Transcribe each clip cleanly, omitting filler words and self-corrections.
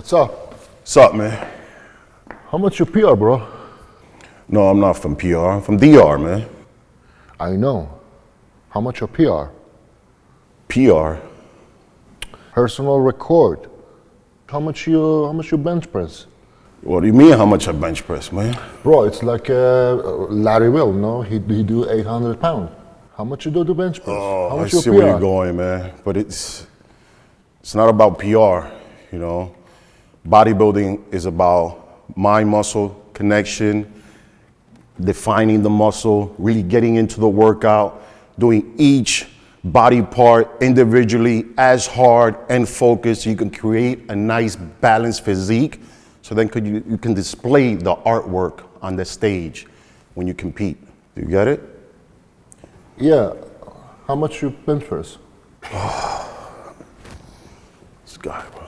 What's up? What's up, man? How much you PR, bro? No, I'm not from PR. I'm from DR, man. I know. How much your PR? PR? Personal record. How much you bench press? What do you mean how much I bench press, man? Bro, it's like Larry Will, no? He do 800 pounds. How much you do to bench press? Oh, How I much see where you're going, man. But it's not about PR, you know? Bodybuilding is about mind-muscle connection, defining the muscle, really getting into the workout, doing each body part individually as hard and focused so you can create a nice balanced physique. So then you can display the artwork on the stage when you compete. Do you get it? Yeah. How much you bench press? This guy, bro.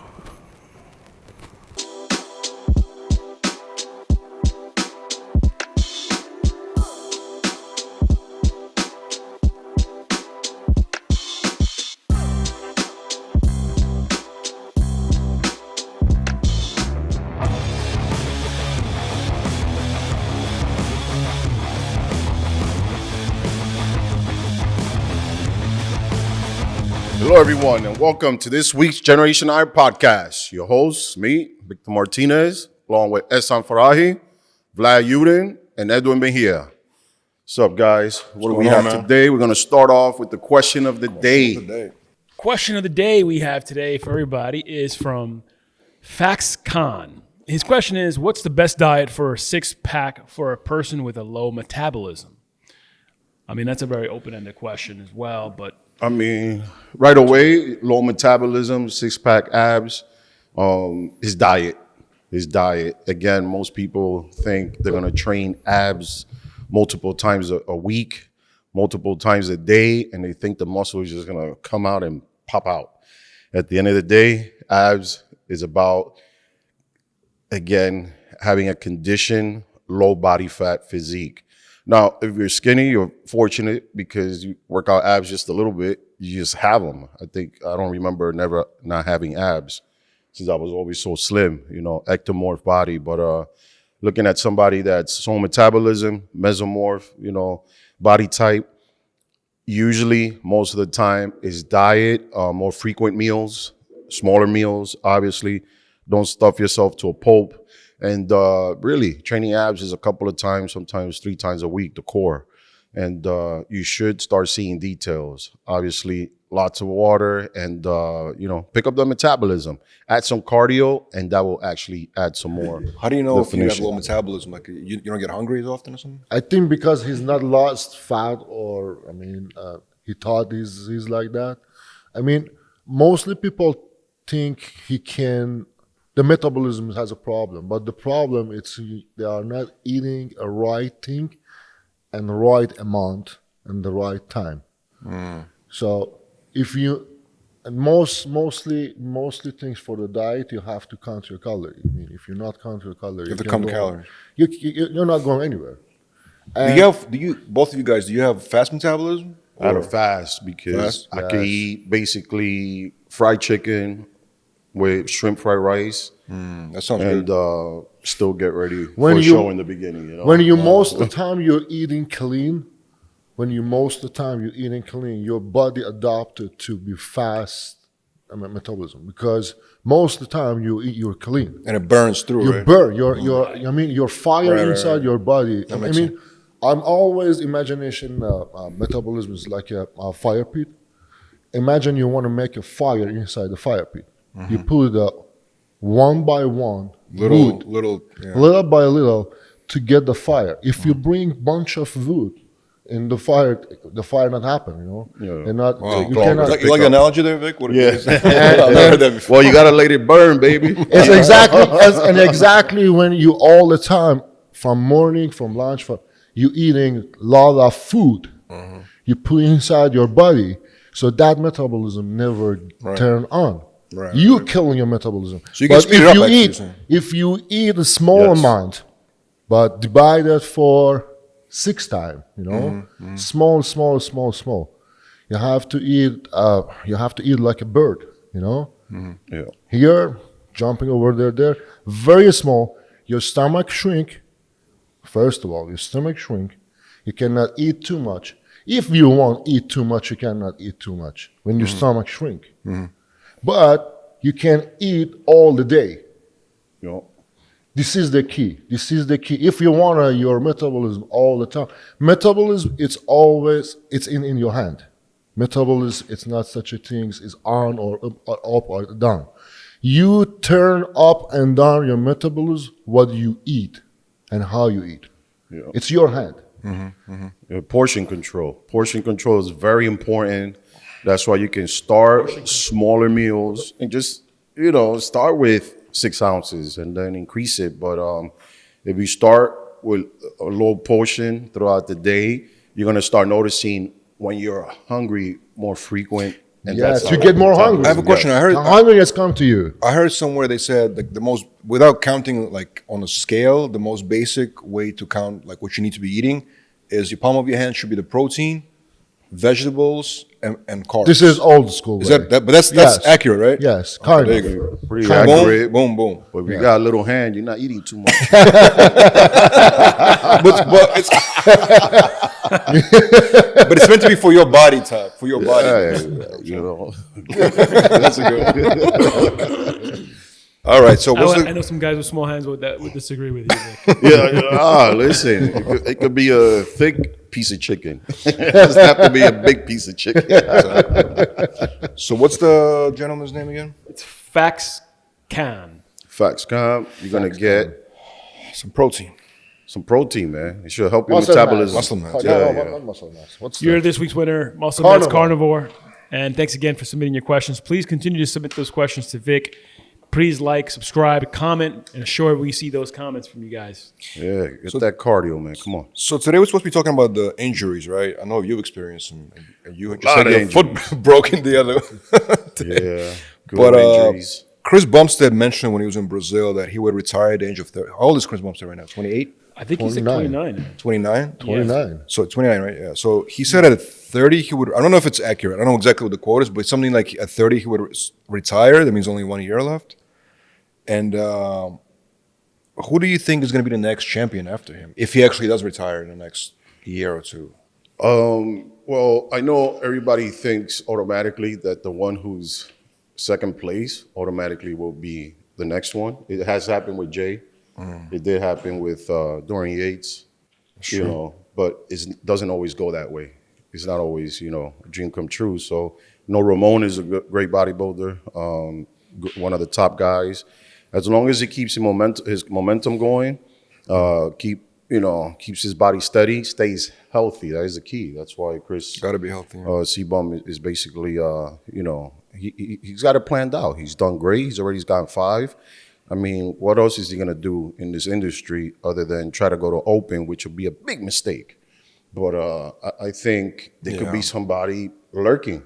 Hello, everyone, and welcome to this week's Generation I podcast. Your hosts, me, Victor Martinez, along with Ehsan Farahi, Vlad Yudin, and Edwin Mejia. What's up, guys? What do we have today? We're going to start off with the question of the day. Question of the day we have today for everybody is from Fax Khan. His question is, what's the best diet for a six-pack for a person with a low metabolism? I mean, that's a very open-ended question as well, but I mean, right away, low metabolism, six-pack abs, his diet. Again, most people think they're going to train abs multiple times a week, multiple times a day, and they think the muscle is just going to come out and pop out. At the end of the day, abs is about, again, having a conditioned, low body fat physique. Now, if you're skinny, you're fortunate because you work out abs just a little bit. You just have them. I don't remember never not having abs since I was always so slim, ectomorph body. But looking at somebody that's low metabolism, mesomorph, body type, usually most of the time is diet, more frequent meals, smaller meals, obviously. Don't stuff yourself to a pulp. And really, training abs is a couple of times, sometimes 3 times a week, the core. And you should start seeing details. Obviously, lots of water and, pick up the metabolism. Add some cardio, and that will actually add some more. How do you know if you have low metabolism? Like you don't get hungry as often or something? I think because he's not lost fat he thought he's like that. I mean, mostly people think the metabolism has a problem, but the problem is they are not eating a right thing and the right amount and the right time. So if you, and mostly things for the diet, you have to count your calories. I mean, if you're not counting your calories, you have to count the calories. You're not going anywhere. Both of you guys, do you have fast metabolism? I had a fast because I could eat basically fried chicken with shrimp fried rice. That sounds good. And still get ready for a show in the beginning. When you most of the time you're eating clean, your body adapted to be fast metabolism because most of the time you're clean. And it burns through, You burn. Your fire inside your body. I'm always imagination metabolism is like a fire pit. Imagine you want to make a fire inside the fire pit. Mm-hmm. You put it one by one, little by little, to get the fire. If you bring bunch of wood in the fire not happen. Yeah. And not wow. you cannot. You like the analogy there, Vic? What I've never heard that before. Well, you gotta let it burn, baby. It's exactly when you all the time from lunch, you eating a lot of food. Mm-hmm. You put inside your body, so that metabolism never turn on. Right, You're killing your metabolism. So you can speed it up. If you eat a small amount, but divide it for 6 times, small. You have to eat. You have to eat like a bird. Yeah. Here, jumping over there. Very small. Your stomach shrink. First of all, your stomach shrink. You cannot eat too much. If you want eat too much, you cannot eat too much when your stomach shrink. But you can eat all the day. You know, This is the key. This is the key. If you want your metabolism all the time, metabolism, it's in your hand. Metabolism, it's not such a thing, it's on or up or down. You turn up and down your metabolism, what you eat and how you eat. Yeah. It's your hand. Portion control. Portion control is very important. That's why you can start smaller meals and just, start with 6 ounces and then increase it. But if you start with a low portion throughout the day, you're going to start noticing when you're hungry more frequent. And Yes, you get more hungry. I have a question. The hunger has come to you. I heard somewhere they said like the most, without counting like on a scale, the most basic way to count like what you need to be eating is your palm of your hand should be the protein, vegetables, and carbs. This is old school. Is way. that but that's Yes. accurate, right? Yes, kind There of. you go. Pretty Boom, accurate. boom, boom. But if you got a little hand, you're not eating too much. But it's but it's meant to be for your body type, for your body. That's a good. All right, so I know some guys with small hands would disagree with you. Vic. Listen, it could be a thick piece of chicken. It doesn't have to be a big piece of chicken. So what's the gentleman's name again? It's Fax Can. Facts, you're gonna get Some protein. some protein, man. It should help your Muscle metabolism. mass. Muscle mass. Not muscle mass. What's You're that? this week's winner, Muscle Man's Carnivore. Carnivore. And thanks again for submitting your questions. Please continue to submit those questions to Vic. Please like, subscribe, comment, and assure we see those comments from you guys. Yeah, get that cardio, man. Come on. So today we're supposed to be talking about the injuries, right? I know you've experienced them, and you just Lot had of your injuries. foot broken the other. Yeah, good But injuries. Chris Bumstead mentioned when he was in Brazil that he would retire at the age of 30. How old is Chris Bumstead right now? 28? I think he's like 29. 29. 29? 29. So 29, right? Yeah. So he said at 30 he would. I don't know if it's accurate. I don't know exactly what the quote is, but something like at 30 he would retire. That means only 1 year left. And who do you think is going to be the next champion after him, if he actually does retire in the next year or two? Well, I know everybody thinks automatically that the one who's second place automatically will be the next one. It has happened with Jay. It did happen with Dorian Yates. But it doesn't always go that way. It's not always, a dream come true. So, Ramon is a great bodybuilder, one of the top guys. As long as he keeps his momentum going, keeps his body steady, stays healthy. That is the key. That's why Chris Got to be healthy. C-Bum is basically, he's got it planned out. He's done great. He's already gotten 5. I mean, what else is he going to do in this industry other than try to go to open, which would be a big mistake. But I think there could be somebody lurking,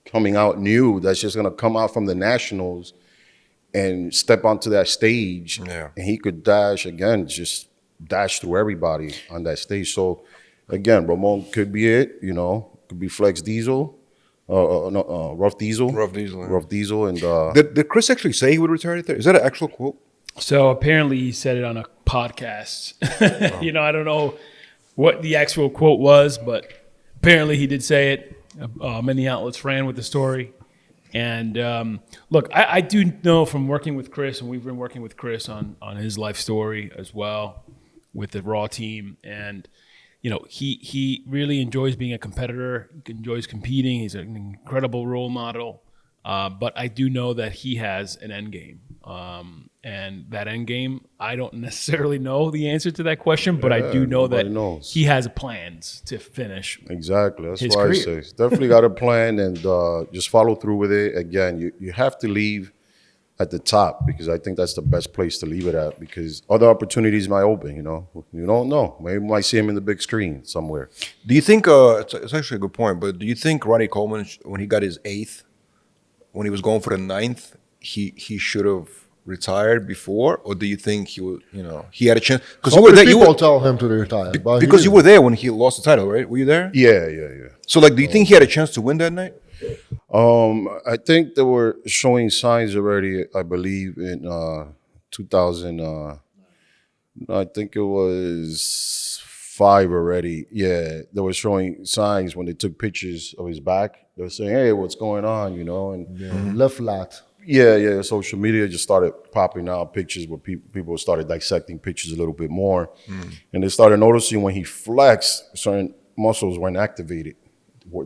coming out new that's just going to come out from the Nationals and step onto that stage. Yeah. And he could just dash through everybody on that stage. So, again, Ramon could be it, could be Flex Diesel. Rough Diesel. Rough Diesel, yeah. Rough Diesel. And Did Chris actually say he would retire at 30? Is that an actual quote? So apparently he said it on a podcast. I don't know what the actual quote was, but apparently he did say it. Many outlets ran with the story. And look, I do know from working with Chris, and we've been working with Chris on his life story as well with the Raw team. And, he really enjoys being a competitor, enjoys competing. He's an incredible role model. But I do know that he has an end game. And that end game, I don't necessarily know the answer to that question, but I do know that he has plans to finish. Exactly. That's his why career. I say he's definitely got a plan and just follow through with it. Again, you have to leave at the top because I think that's the best place to leave it at because other opportunities might open, You don't know. Maybe we might see him in the big screen somewhere. Do you think, it's actually a good point, but do you think Ronnie Coleman, when he got his 8th, when he was going for the 9th, he should have retired before? Or do you think he would, he had a chance? Because So many people tell him to retire. But because you were there when he lost the title, right? Were you there? Yeah. So, do you think he had a chance to win that night? I think they were showing signs already, I believe, in 2000. I think it was 5 already. Yeah, they were showing signs when they took pictures of his back. They were saying, "Hey, what's going on?" You know, and Left flat. yeah. Social media just started popping out pictures where people started dissecting pictures a little bit more, and they started noticing when he flexed, certain muscles weren't activated.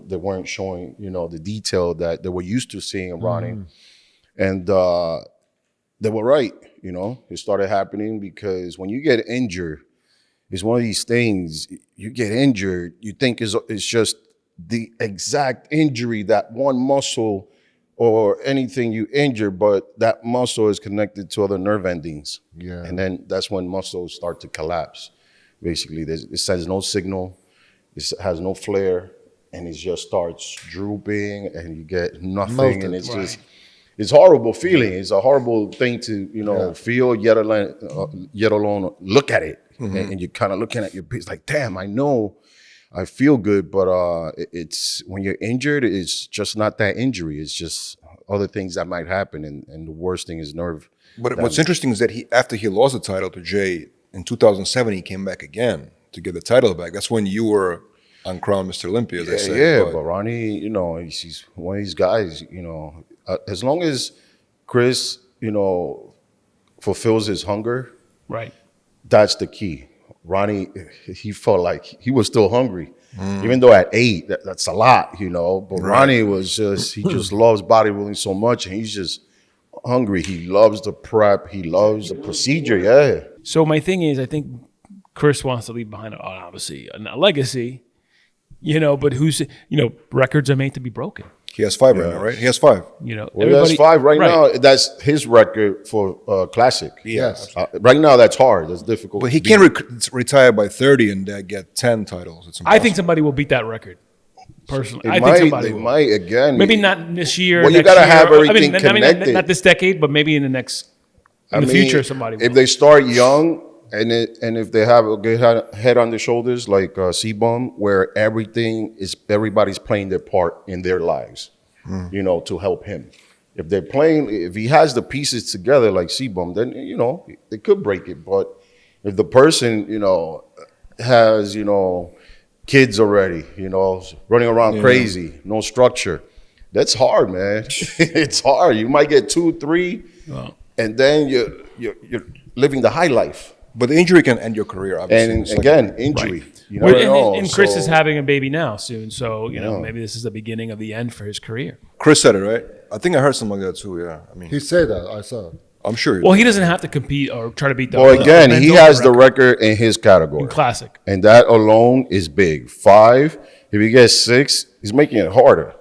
They weren't showing, the detail that they were used to seeing in Ronnie, and they were right. It started happening because when you get injured, it's one of these things. You get injured, you think it's just the exact injury, that one muscle or anything you injure, but that muscle is connected to other nerve endings. Yeah. And then that's when muscles start to collapse. Basically, it sends no signal, it has no flare, and it just starts drooping, and you get nothing, Melted. and it's Right. just. It's a horrible feeling. It's a horrible thing to, feel, yet alone look at it. And you're kind of looking at your piece like, damn, I know I feel good, but it's when you're injured, it's just not that injury. It's just other things that might happen. And the worst thing is nerve. But what's interesting is that after he lost the title to Jay in 2007, he came back again to get the title back. That's when you were on Crown Mr. Olympia, they say. Yeah, but Ronnie, he's one of these guys, as long as Chris, fulfills his hunger, Right. that's the key. Ronnie, he felt like he was still hungry, even though at 8, that's a lot, But Ronnie was he just loves bodybuilding so much, and he's just hungry. He loves the prep. He loves the procedure. Yeah. So my thing is, I think Chris wants to leave behind, obviously, a legacy, but records are made to be broken. he has 5 right now, right? He has 5. Well, that's 5 right now. That's his record for Classic. Yes. Right now, that's hard. That's difficult. But he can't retire by 30 and get 10 titles. It's I impossible. think somebody will beat that record. Personally, I think They somebody will. might again. Maybe not this year. Well, you next gotta year. have everything I mean, connected. not this decade, but maybe in the next, in the future, somebody will. If they start young and if they have a good head on their shoulders, like C-Bum, where everybody's playing their part in their lives, to help him. If he has the pieces together like C-Bum, then they could break it. But if the person has kids already, running around crazy, no structure, that's hard, man. It's hard. You might get 2, 3, and then you're living the high life. But the injury can end your career, obviously. And again, injury. You Well, never know. and Chris So- is having a baby now soon, so maybe this is the beginning of the end for his career. Chris said it, right? I think I heard something like that too, yeah. I mean, He said that. I saw it. I'm sure. Well, he doesn't have to compete or try to beat the. Well, again, men's he open has the record in his category. in classic. And that alone is big. 5, if he gets 6, he's making it harder.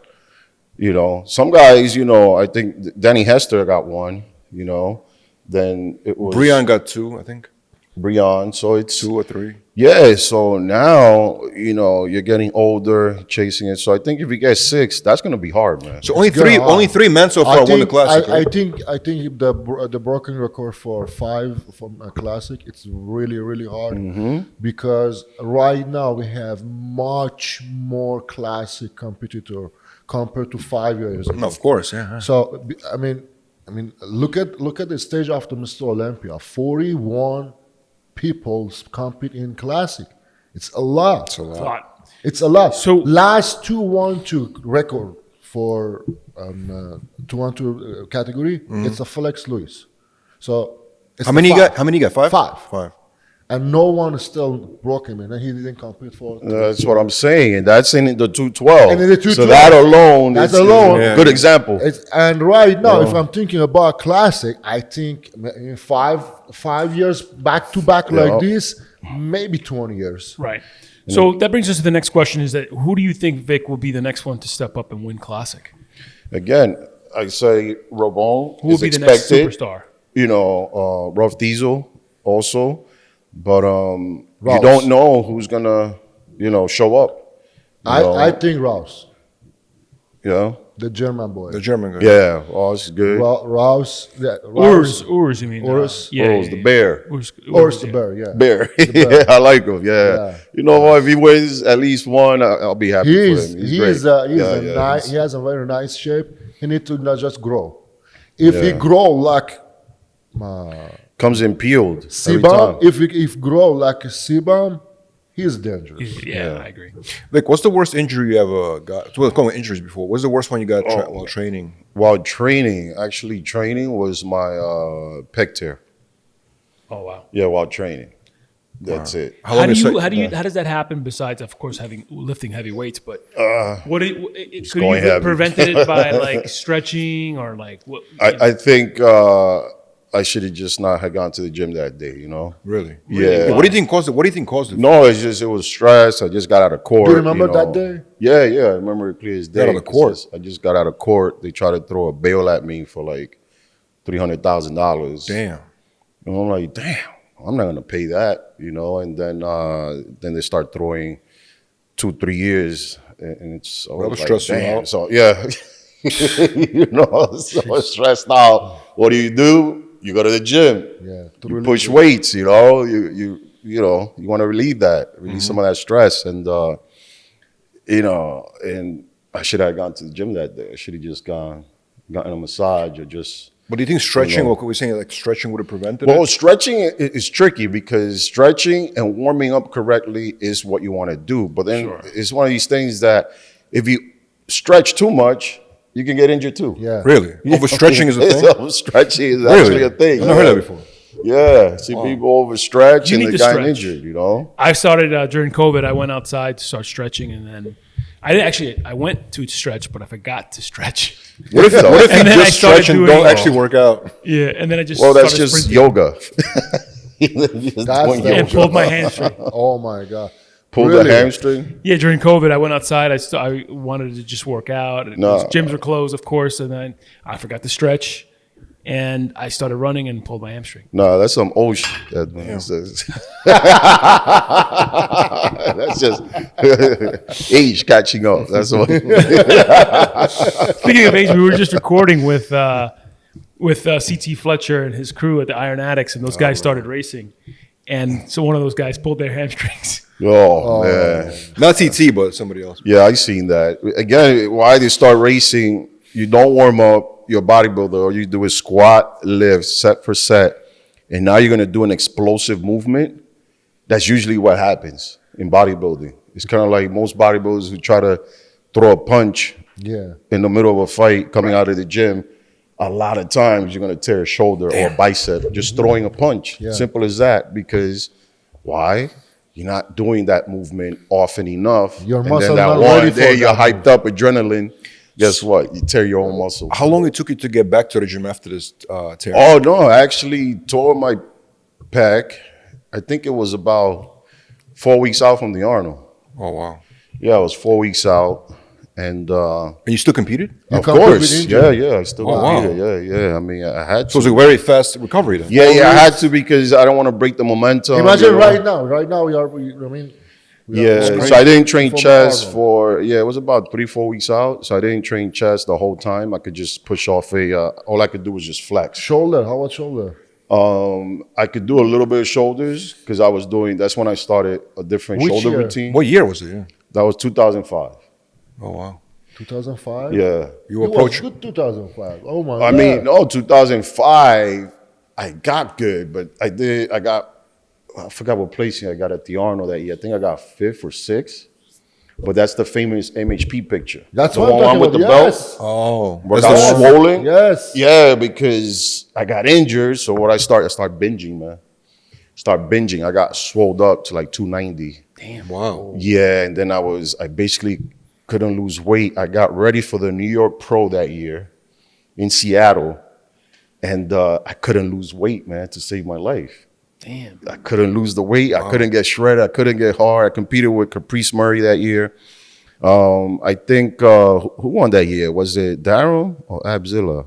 Some guys, I think Danny Hester got 1, then it was Breon got 2, I think. Breon. So it's 2 or 3. Yeah, so now, you're getting older, chasing it. So I think if you get 6, that's going to be hard, man. So only gonna- three men so far won the classic. I right? think the broken record for 5 from a classic, it's really, really hard because right now we have much more classic competitor compared to 5 years ago. No, of course, yeah. So I mean, look at the stage after Mr. Olympia. 41 people compete in classic. It's a lot. It's a lot. Lot. It's a lot. So- last 212 record for 212 category, it's a Flex Lewis. So it's How many you the got? How many you got? 5? 5. 5. And no one still broke him, and he didn't compete for. That's what I'm saying. And that's in the 212. And in the So 212. that alone That's is alone. a good example. And right now, if I'm thinking about classic, I think in 5 years back to back like this, maybe 20 years. Right. So that brings us to the next question: is that who do you think Vic will be the next one to step up and win classic? Again, I say Robon Who will is be the next expected. superstar? Rough Diesel also. But you Rouse. don't know who's going to, show up. I think Rouse. The German boy. The German guy. Yeah, oh, it's good. Rouse. Yeah, Urs, you mean? Urs. Urs, the bear. Urs the bear, yeah. Bear. bear. Yeah, I like him. Yeah. Yeah. You know what? If he wins at least one, I'll be happy for him. He's great. He has a very nice shape. He need to not just grow. If he grow like Comes in peeled every C-bomb, time. if he grow like a C-bomb, he's dangerous. Yeah, I agree. Vic, what's the worst injury you ever got? Well, call it injuries before. What's the worst one you got while training? While training, actually training was my pec tear. Oh wow. Yeah, while training. That's it. How does that happen? Besides, of course, lifting heavy weights, but could you going have heavy. prevented it by like stretching or like what? I think I should have just not had gone to the gym that day, you know? Really? Yeah. What do you think caused it? What do you think caused it? No, it was stress. I just got out of court. Do you remember know. that day? Yeah, I remember it clear as day. Got out of court? I just got out of court. They tried to throw a bail at me for like $300,000. Damn. And I'm like, damn, I'm not gonna pay that, you know. And then they start throwing 2-3 years, and it's That was like, stressing you damn. out. So yeah, you know, so stressed out. What do? You go to the gym. Yeah, You push weights. You know, you want to relieve some of that stress, and and I should have gone to the gym that day. I should have just gotten a massage or just. But do you think stretching, what we're saying, like stretching would have prevented Well, it? stretching is tricky because stretching and warming up correctly is what you want to do. But then it's one of these things that if you stretch too much, you can get injured too. Yeah. Really? Overstretching is a thing? Overstretching is actually a thing. I've never heard that before. Yeah. See people overstretch You and need they to got stretch. injured, you know? I started during COVID. I went outside to start stretching, and then I went to stretch, but I forgot to stretch. What if you And then I just started stretch and doing- don't actually work out? Yeah, and then I just Well, that's started just sprinting yoga. That's the- and pulled my hamstring. Oh my god. Pull Really? the hamstring. Yeah, during COVID, I went outside. I wanted to just work out. And No. gyms were closed, of course, and then I forgot to stretch, and I started running and pulled my hamstring. No, that's some old shit. That's just age catching up. That's what. Speaking of age, we were just recording with CT Fletcher and his crew at the Iron Addicts, and those guys started racing, and so one of those guys pulled their hamstrings. Oh man. Not TT, but somebody else. Yeah, I seen that. Again, why they start racing, you don't warm up your bodybuilder. All you do is squat, lift, set for set. And now you're going to do an explosive movement. That's usually what happens in bodybuilding. It's kind of like most bodybuilders who try to throw a punch in the middle of a fight coming out of the gym. A lot of times you're going to tear a shoulder or a bicep just throwing a punch. Simple as that. Because why? You're not doing that movement often enough. Your and muscle then that not ready one for day you're that hyped up, adrenaline. Guess what? You tear your own muscle. How long it took you to get back to the gym after this tear? Oh no, I actually tore my pec. I think it was about 4 weeks out from the Arnold. Oh, wow. Yeah, I was 4 weeks out. And And you still competed? of competed course, with injury? yeah, I still wow. competed. Yeah. I mean, I had So it was to. a very fast recovery then? Yeah, I had to because I don't want to break the momentum. Imagine you know? right now we are. Yeah, so I didn't train chest it was about 3-4 weeks out. So I didn't train chest the whole time. I could just push off all I could do was just flex. Shoulder. How about shoulder? I could do a little bit of shoulders because that's when I started a different Which shoulder year? routine. What year was it? Yeah. That was 2005. Oh, wow. 2005. Yeah. You It was approach. good 2005. Oh my. I God. mean, no, 2005, I got good, but I forgot what placing I got at the Arnold that year. I think I got 5th or 6th. But that's the famous MHP picture. That's the what I'm one talking with about. the belt. Yes. Oh. Where I That's got the one. swollen. Yes. Yeah, because I got injured. So what I start binging, man. Start binging. I got swolled up to like 290. Damn. Wow. Yeah, and then I basically couldn't lose weight. I got ready for the New York Pro that year in Seattle. And I couldn't lose weight, man, to save my life. Damn. I couldn't lose the weight. I couldn't get shredded. I couldn't get hard. I competed with Caprice Murray that year. I think, who won that year? Was it Daryl or Abzilla?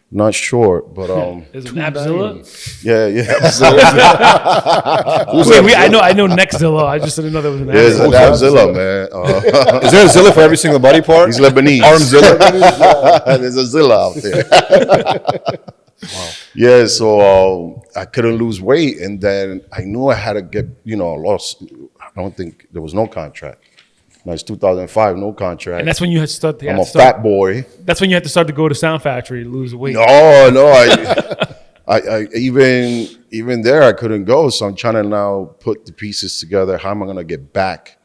Not sure, but Is it Napzilla? yeah. Wait, I know Nextzilla. I just didn't know there was an There's Napzilla. Napzilla, man. Is there a Zilla for every single body part? He's Lebanese. Armzilla. There's a Zilla out there. Wow. Yeah, so I couldn't lose weight, and then I knew I had to get, lost. I don't think there was no contract. No, it's 2005, no contract. And that's when you had to start. I'm a fat boy. That's when you had to start to go to Sound Factory to lose weight. No, I even there I couldn't go. So I'm trying to now put the pieces together. How am I gonna get back?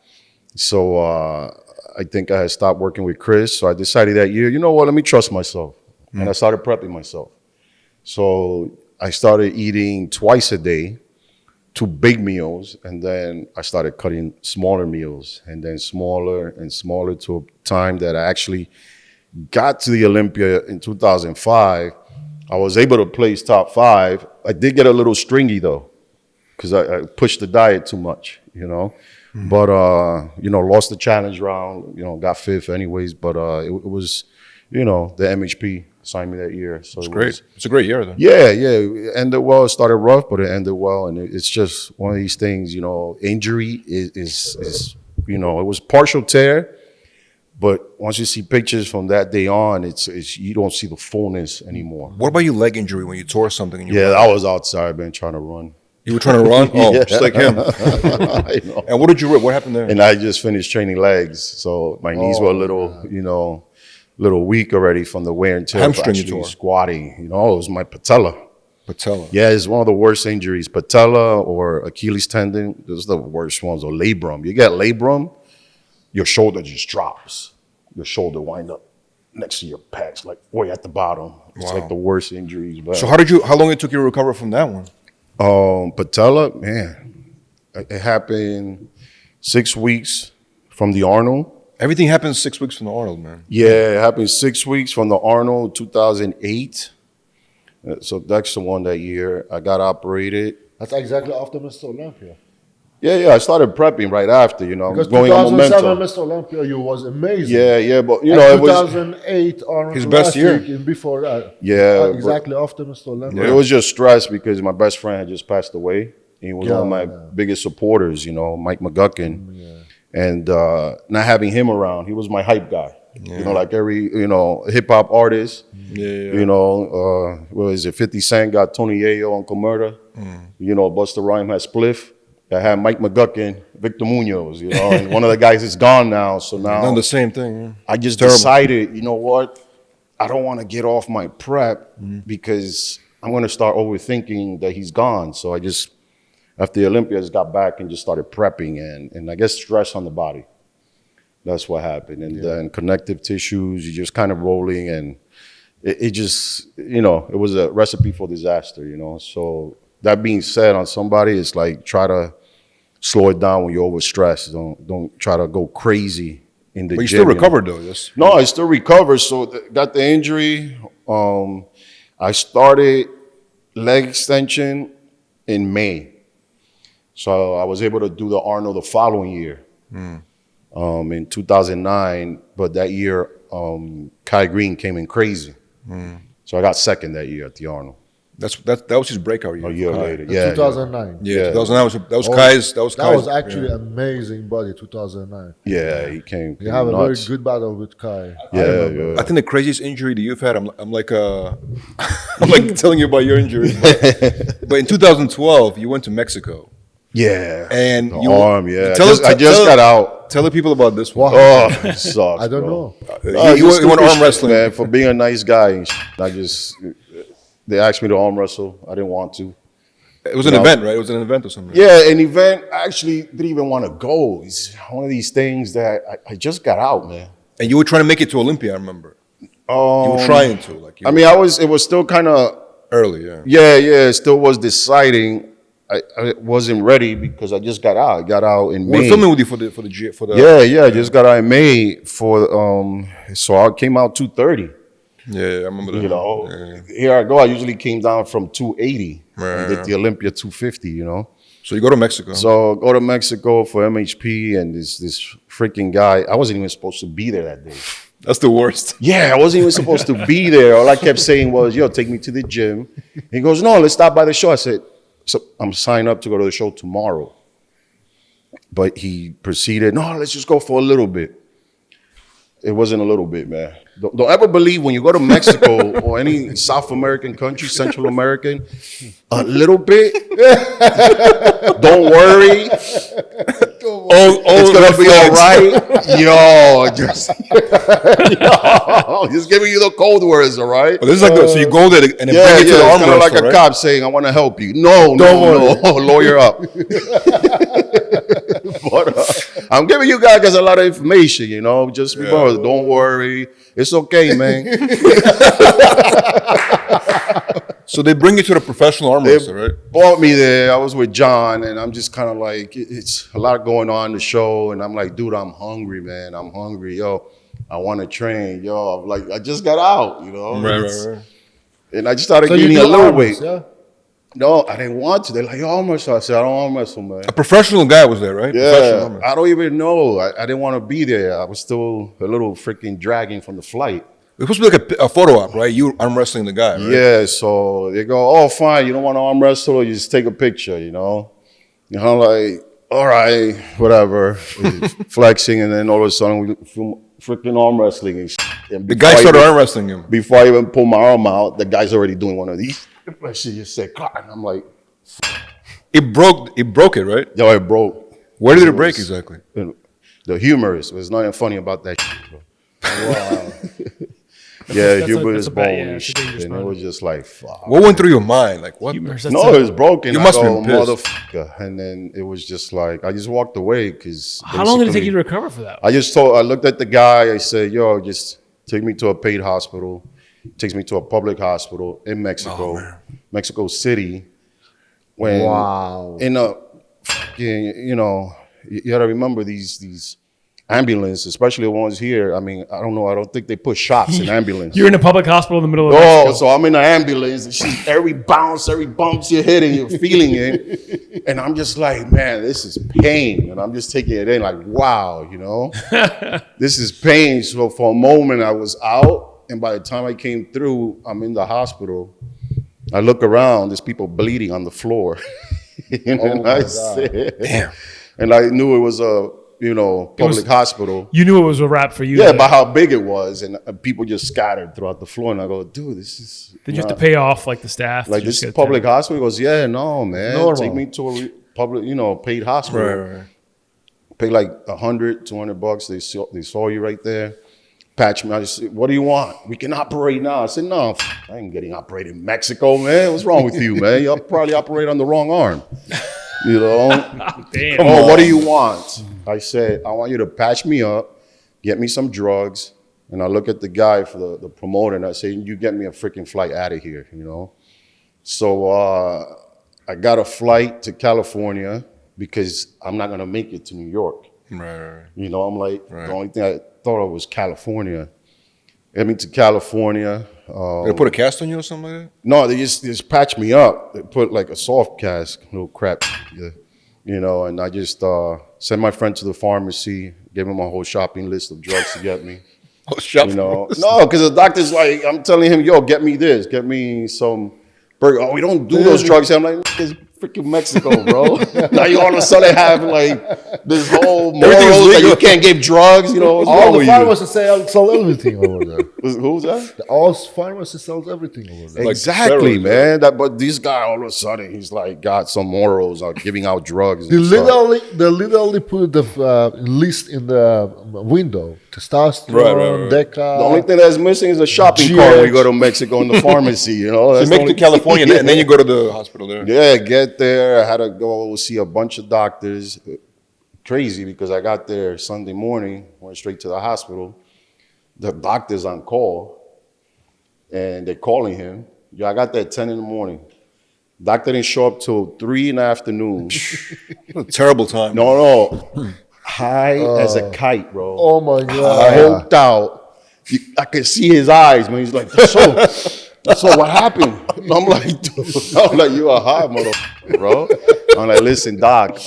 So I think I had stopped working with Chris. So I decided that year, you know what? Let me trust myself, and I started prepping myself. So I started eating twice a day, 2 big meals, and then I started cutting smaller meals, and then smaller and smaller to a time that I actually got to the Olympia in 2005. I was able to place top 5. I did get a little stringy though, because I pushed the diet too much, But lost the challenge round, got 5th anyways. But it was, the MHP assigned me that year. So it's great. It's a great year then. Yeah. It ended well. It started rough, but it ended well. And it's just one of these things, injury is it was partial tear. But once you see pictures from that day on, it's you don't see the fullness anymore. What about your leg injury when you tore something? In your I was outside, man, trying to run. You were trying to run? Oh, Yeah. just like him. I know. And what did you rip? What happened there? And I just finished training legs, so my knees were a little weak already from the wear and tear of Hamstring you actually tore. squatting. It was my patella. Patella. Yeah, it's one of the worst injuries. Patella or Achilles tendon, those are the worst ones. Or labrum. You get labrum, your shoulder just drops. Your shoulder wind up next to your pecs, like way at the bottom. It's Wow. like the worst injuries. But So how long it took you to recover from that one? patella, man, it happened 6 weeks from the Arnold. Everything happened 6 weeks from the Arnold, man. Yeah, it happened 6 weeks from the Arnold, 2008. So that's the one that year. I got operated. That's exactly after Mr. Olympia. Yeah, I started prepping right after, Because going on 2007 momentum. Mr. Olympia, you was amazing. Yeah, but And it was 2008 Arnold His best year. Classic, and before that. Yeah, but- exactly after Mr. Olympia. it was just stress because my best friend had just passed away. He was one of my Yeah. biggest supporters, Mike McGuckin. And not having him around, he was my hype guy. Like every, hip hop artist. Yeah. What is it? 50 Cent got Tony Yayo, Uncle Murder. Busta Rhymes had Spliff. I had Mike McGuckin, Victor Munoz, and one of the guys is gone now. So now Done the same thing. Yeah. I just Terrible. decided, you know what? I don't want to get off my prep because I'm going to start overthinking that he's gone. So I just, after the Olympics, got back and just started prepping and I guess stress on the body. That's what happened. And then connective tissues, you're just kind of rolling and it just, it was a recipe for disaster, So that being said, on somebody, it's like try to slow it down when you're overstressed. Don't try to go crazy in the But you gym. still recovered though. Yes. No, I still recovered. So got the injury. I started leg extension in May. So I was able to do the Arnold the following year, in 2009. But that year, Kai Green came in crazy. So I got second that year at the Arnold. That was his breakout year. A year Kai. later, In yeah. 2009. Yeah, 2009 that was Kai's. That was That Kai's. was actually amazing body, 2009. Yeah, he came. You have a nuts. very good battle with Kai. Yeah. I think the craziest injury that you've had. I'm like I'm like telling you about your injury. But in 2012, you went to Mexico. Yeah. And the you- arm, yeah. tell us- I just tell- got out. Tell the people about this one. Oh, it sucks. I don't bro. know. You went arm wrestling. man. For being a nice guy, and they asked me to arm wrestle. I didn't want to. It was an event, right? It was an event or something. Yeah, an event. I actually didn't even want to go. It's one of these things that I just got out, man. And you were trying to make it to Olympia. I remember. You were trying to. Like. You were It was still kind of. early. Yeah. Yeah. Still was deciding. I wasn't ready because I just got out. I got out in We were May. filming with you for the. Yeah. I just got out in May for. So I came out 230. Yeah, I remember that. Yeah. Here I go. I usually came down from 280 Right. and did the Olympia 250. So you go to Mexico. So go to Mexico for MHP and this freaking guy. I wasn't even supposed to be there that day. That's the worst. Yeah, I wasn't even supposed to be there. All I kept saying was, yo, take me to the gym. He goes, no, let's stop by the show. I said, so I'm signed up to go to the show tomorrow. But he proceeded, no, let's just go for a little bit. It wasn't a little bit, man. Don't ever believe when you go to Mexico or any South American country, Central American, a little bit. Don't worry. It's gonna be all right. Yo, just giving you the cold words, all right? But this is like so you go there and bring it to the arm it's kind of like wrestle, a right? cop saying, "I want to help you." No, lawyer up. But I'm giving you guys a lot of information, you know. Just remember, don't worry, it's okay, man. So they bring you to the professional arm wrestler, right? Brought me there. I was with John, and I'm just kind of like, it's a lot going on in the show, and I'm like, dude, I'm hungry, man. I'm hungry, yo. I want to train, yo. I'm like, I just got out, you know. Right. And I just started So you gaining a do little arms, weight. yeah? No, I didn't want to. They're like, yo, arm wrestle. I said, I don't arm wrestle, man. A professional guy was there, right? Professional Yeah, arm wrestler. I don't even know. I didn't want to be there. I was still a little freaking dragging from the flight. It was supposed to be like a photo op, right? You arm wrestling the guy, right? Yeah, so they go, oh, fine, you don't want to arm wrestle, you just take a picture, you know? And I'm like, all right, whatever. Flexing, and then all of a sudden, we freaking arm wrestling and shit. And The guy started arm wrestling him. Before I even pull my arm out, the guy's already doing one of these. She just said, God, and I'm like, It broke it, right? yo, it broke. Where did it break exactly? The humorous. There's nothing funny about that shit, bro. Wow. Yeah, That's humor a is bad- bone yeah, and it's a shit. dangerous And it bone. was just like, fuck. What went through your mind? Like what? Humorous, No, it was broken. You I must have go, been pissed. motherfucker. And then it was just like, I just walked away because. How long did it take you to recover for that? I looked at the guy. I said, yo, just take me to a paid hospital. Takes me to a public hospital in Mexico, Mexico City. When Wow. in a fucking, you know, you got to remember these ambulance, especially the ones here. I mean, I don't know. I don't think they put shots in ambulance. You're in a public hospital in the middle of Oh, Mexico. so I'm in the ambulance, and she's every bounce, every bumps you're hitting, you're feeling it. And I'm just like, man, this is pain. And I'm just taking it in like, wow, you know, this is pain. So for a moment I was out, and by the time I came through, I'm in the hospital. I look around, there's people bleeding on the floor. And I said, Damn. And I knew it was a, you know, public hospital. You knew it was a wrap for you. Yeah, to- by how big it was, and people just scattered throughout the floor. And I go, dude, this is. Did you have to pay off like the staff? Like to this just is get public there? hospital? He goes, yeah, no, man. Normal. Take me to a public, you know, paid hospital. Right. Pay like $100, $200. They saw you right there. Patch me. I just said, what do you want? We can operate now. I said, no, I ain't getting operated in Mexico, man. What's wrong with you, man? You'll probably operate on the wrong arm. You know? Damn. Come on, what do you want? I said, I want you to patch me up, get me some drugs. And I look at the guy for the promoter, and I say, you get me a freaking flight out of here, you know? So I got a flight to California because I'm not going to make it to New York. Right. You know, I'm like, the only thing I thought of was California. Get me to California. They put a cast on you or something like that? No, they just patched me up. They put like a soft cast, little crap, you know, and I just sent my friend to the pharmacy, gave him a whole shopping list of drugs to get me. Oh, shop. You know, no, because the doctor's like, I'm telling him, yo, get me this, get me some burger. Oh, we don't do those drugs. I'm like, it's freaking Mexico, bro. Now you all of a sudden have like this whole morals that you can't give drugs. You know, what's All wrong the with you? pharmacists sell everything over there. Who's that? All pharmacists sells everything over there. Exactly, steroids, man. But this guy, all of a sudden, he's like got some morals on giving out drugs. They And stuff. literally put the list in the window. Testosterone, Right. The only thing that's missing is a shopping cart when you go to Mexico in the pharmacy. You know, So that's you the make it only- to California and then you go to the hospital there. Yeah, get there. I had to go see a bunch of doctors. Crazy because I got there Sunday morning, went straight to the hospital. The doctor's on call, and they're calling him. Yeah, I got there at 10 in the morning. Doctor didn't show up till 3 in the afternoon. What a terrible time. No. High as a kite, bro. Oh my God. Hoped out. I could see his eyes, man. He's like, so what happened? I'm like, dude, you a high motherfucker, bro. I'm like, listen, doc,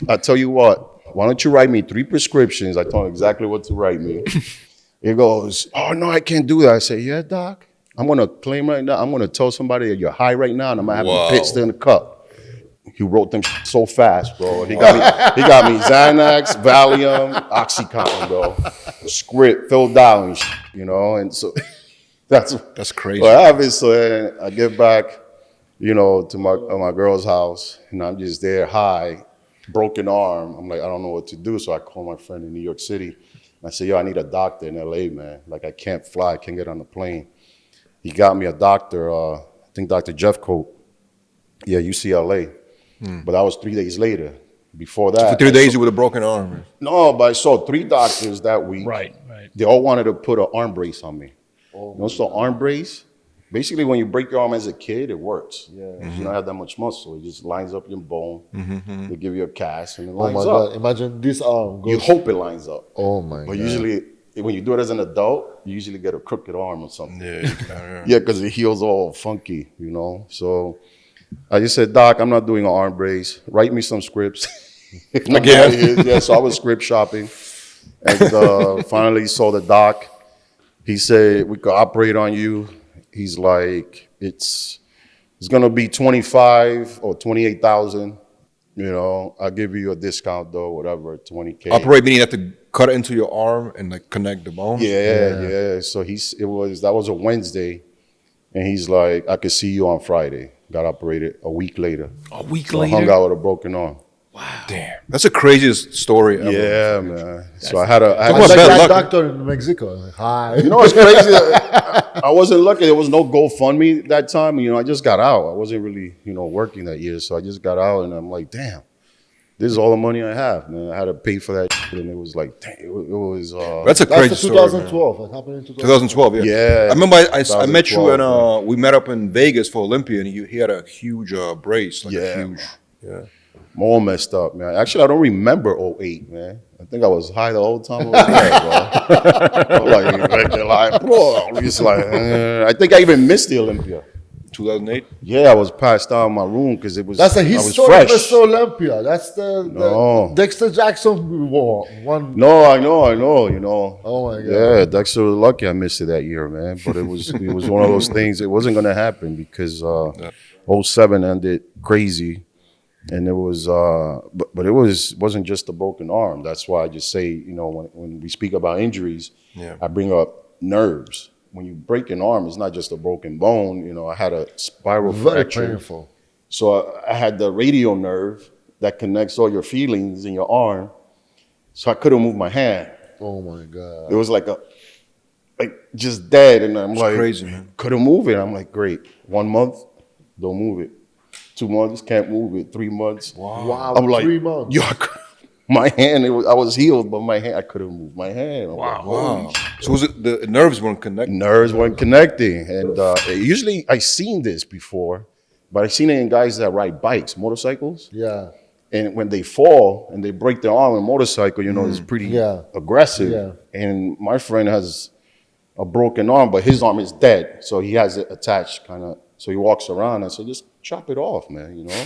I tell you what, why don't you write me 3 prescriptions? I told him exactly what to write me. He goes, oh, no, I can't do that. I say, yeah, doc. I'm going to claim right now. I'm going to tell somebody that you're high right now, and I'm going to have the pit still in the cup. He wrote them so fast, bro. He got me Xanax, Valium, OxyContin, bro. The script filled out and you know. And so that's crazy. What happens. So I get back, you know, to my girl's house, and I'm just there high, broken arm. I'm like, I don't know what to do. So I call my friend in New York City. I said, yo, I need a doctor in LA, man. Like, I can't fly. I can't get on the plane. He got me a doctor, I think Dr. Jeff Coat. Yeah, UCLA. But that was 3 days later. Before that. So for 3 days, you with a broken arm. No, but I saw 3 doctors that week. Right. They all wanted to put an arm brace on me. You know, so arm brace, basically when you break your arm as a kid, it works. Yeah. You don't have that much muscle. It just lines up your bone. They give you a cast and it lines up. God. Imagine this arm goes. You hope it lines up. Oh my God. But usually, when you do it as an adult, you usually get a crooked arm or something. Yeah. Yeah, because it heals all funky, you know. So I just said, Doc, I'm not doing an arm brace. Write me some scripts. Again? Yeah, so I was script shopping. And finally saw the doc. He said, we could operate on you. He's like, it's going to be 25 or 28,000. You know, I'll give you a discount though, whatever, 20K. Operate meaning you have to cut it into your arm and like connect the bones? Yeah. So that was a Wednesday. And he's like, I could see you on Friday. Got operated a week later. A week So later? I hung out with a broken arm. Wow. Damn. That's the craziest story ever. Yeah, man. So I had I a was like bad that luck. doctor in Mexico. Like, hi. you know what's crazy? I wasn't lucky. There was no GoFundMe that time. You know, I just got out. I wasn't really, you know, working that year. So I just got out and I'm like, damn, this is all the money I have, man. I had to pay for that shit, and it was like, damn, it was That's a crazy That's the story. 2012. It happened in 2012. 2012, yeah. Yeah. I remember I met you 2012, and we met up in Vegas for Olympia and he had a huge brace. Like Yeah. a huge, yeah. I'm all messed up, man. Actually, I don't remember '08, man. I think I was high the whole time I was there, bro. bro. It's like, I think I even missed the Olympia. 2008? Yeah, I was passed out in my room because it was. That's a I was historic fresh. Mr. Olympia. That's the No. Dexter Jackson one. No, I know, you know. Oh my God. Yeah, Dexter was lucky I missed it that year, man. But it was one of those things. It wasn't gonna happen because 07 ended crazy, and it was but it wasn't just a broken arm. That's why I just say, you know, when we speak about injuries, I bring up nerves. When you break an arm, it's not just a broken bone. You know, I had a spiral Very fracture. painful. So I had the radial nerve that connects all your feelings in your arm. So I couldn't move my hand. Oh my God. It was like just dead. And I'm like, crazy, man. Couldn't move it. I'm like, great. 1 month, don't move it. 2 months, can't move it. 3 months. Wow. I'm like, 3 months. yo, my hand, I was healed, but my hand, I couldn't move my hand. I'm like, Wow. So was it the nerves weren't connected? nerves weren't connecting. And usually I seen this before, but I seen it in guys that ride bikes, motorcycles. Yeah. And when they fall and they break their arm on a motorcycle, you know, it's pretty aggressive. Yeah. And my friend has a broken arm, but his arm is dead. So he has it attached kind of. So he walks around. I said, just chop it off, man, you know?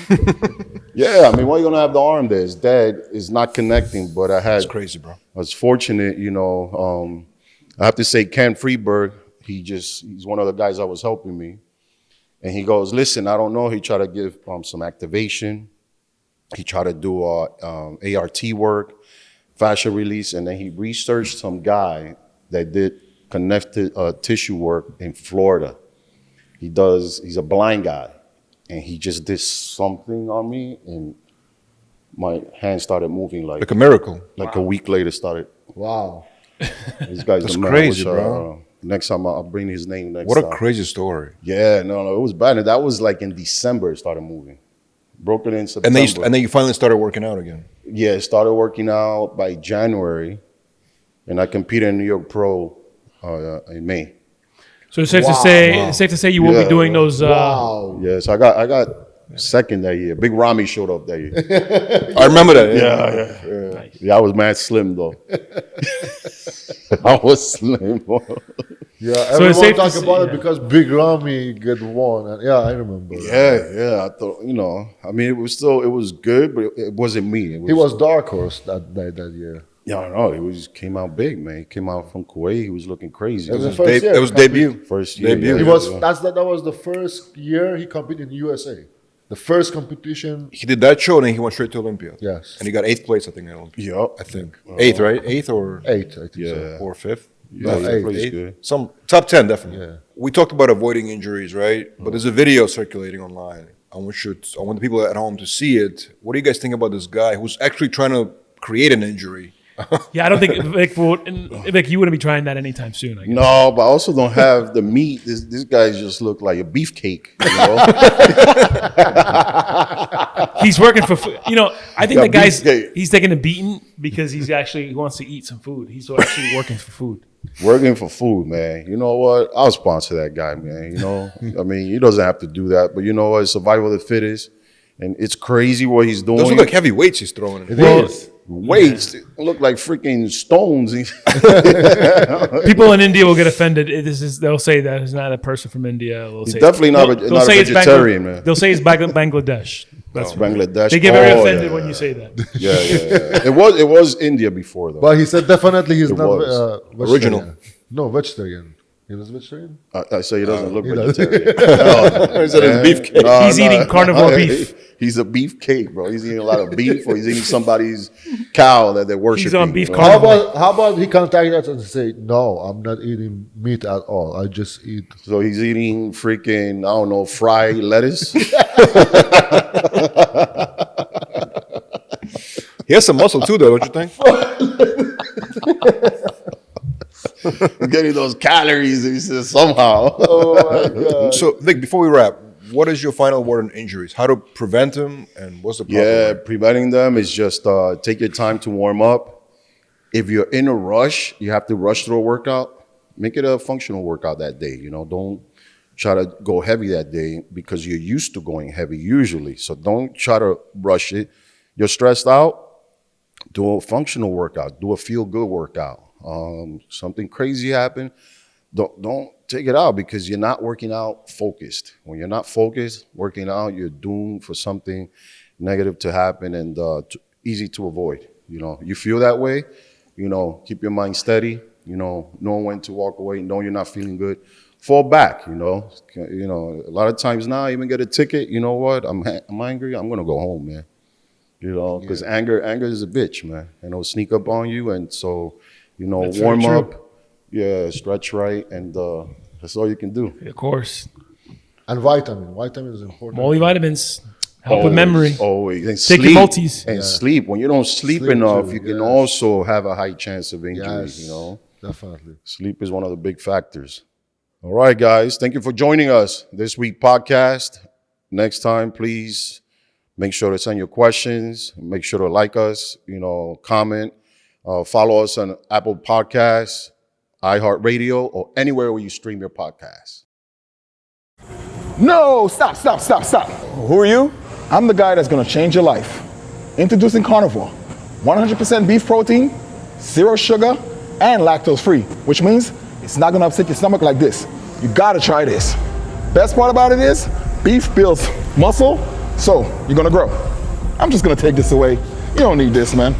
Yeah, I mean, why are you going to have the arm there? It's dead. It's not connecting. But That's crazy, bro. I was fortunate, you know. I have to say Ken Freeberg, he's one of the guys that was helping me. And he goes, listen, I don't know. He tried to give some activation. He tried to do ART work, fascia release, and then he researched some guy that did connective tissue work in Florida. He's a blind guy, and he just did something on me, and my hand started moving like Like a miracle. a week later started. Wow. This guy's That's the man. crazy, Which, bro. Next time I'll bring his name next What time. a crazy story. Yeah, no, it was bad. And that was like in December it started moving. Broke it in September. And then you finally started working out again. Yeah, it started working out by January, and I competed in New York Pro in May. So it's safe to say you will be doing those. Wow. Yeah, so I got second that year. Big Rami showed up that year. I remember that. Yeah. Yeah, I was mad slim though. I was slim. Yeah, So it's everyone safe to talk say- about it because Big Ramy get one. And yeah, I remember. Yeah. I thought, you know, I mean, it was good, but it wasn't me. He was dark horse that year. Yeah, I know. Came out big, man. He came out from Kuwait. He was looking crazy. It was the first year. It was debut. First year. Debut. He yeah, was yeah. that was the first year he competed in USA. The first competition. He did that show and then he went straight to Olympia. Yes. And he got 8th place, I think, at Olympia. Yup. I think. 8th, right? 8th or 8, I think Yeah. so. or 5th? Yeah, No, he eight, plays eight. good. Some top 10, definitely. Yeah. We talked about avoiding injuries, right? But there's a video circulating online. I want the people at home to see it. What do you guys think about this guy who's actually trying to create an injury? Yeah, I don't think Vic, you wouldn't be trying that anytime soon. I guess. No, but I also don't have the meat. This guy just look like a beefcake. You know? He's working for food. You know, I think Yeah, the guy's beefcake. he's taking a beating because he wants to eat some food. He's actually working for food. Working for food, man. You know what? I'll sponsor that guy, man. You know, I mean, he doesn't have to do that, but you know what? Survival of the fittest, and it's crazy what he's doing. Those look like heavy weights he's throwing in. It is. Weights look like freaking stones. People in India will get offended. They'll say that it's not a person from India. They'll say definitely not they'll a say it's vegetarian, man. They'll say it's Bangladesh. That's Bangladesh. They get very Oh, offended yeah, when yeah. you say that. Yeah. It was India before though. But he said definitely he's It not was. vegetarian. Original. No, vegetarian. He was vegetarian? I say he doesn't look he does. vegetarian. He said it's beefcake. No, He's eating carnivore beef. He's a beefcake, bro. He's eating a lot of beef, or he's eating somebody's cow that they're worshiping. on beef you know? carnivore. How about he contact us and say, no, I'm not eating meat at all. I just eat. So he's eating freaking, I don't know, fried lettuce. He has some muscle too, though, don't you think? He's getting those calories, he says, somehow. Oh So, Vic, before we wrap, what is your final word on injuries? How to prevent them, and what's the proper Yeah, way? preventing them is just take your time to warm up. If you're in a rush, you have to rush through a workout. Make it a functional workout that day. You know, don't try to go heavy that day because you're used to going heavy usually. So don't try to rush it. You're stressed out. Do a functional workout. Do a feel-good workout. Something crazy happened. Don't take it out because you're not working out focused. When you're not focused, working out, you're doomed for something negative to happen and easy to avoid. You know, you feel that way, you know, keep your mind steady, you know when to walk away, know you're not feeling good. Fall back, you know. A lot of times now, I even get a ticket, you know what, I'm angry, I'm going to go home, man. You know, because anger is a bitch, man. And it'll sneak up on you. And so, you know, That's warm very up, stretch right, and that's all you can do. Of course, And vitamin is important. multivitamins help with memory. Always. And Take sleep. your multis. And sleep. When you don't sleep Sleep enough, too, you can yes. also have a high chance of injury, Yes, you know. definitely. Sleep is one of the big factors. All right, guys. Thank you for joining us this week podcast. Next time, please make sure to send your questions. Make sure to like us, you know, comment. Follow us on Apple Podcasts, iHeartRadio, or anywhere where you stream your podcasts. No, stop. Who are you? I'm the guy that's gonna change your life. Introducing Carnivore. 100% beef protein, 0 sugar, and lactose free, which means it's not gonna upset your stomach like this. You gotta try this. Best part about it is, beef builds muscle, so you're gonna grow. I'm just gonna take this away. You don't need this, man.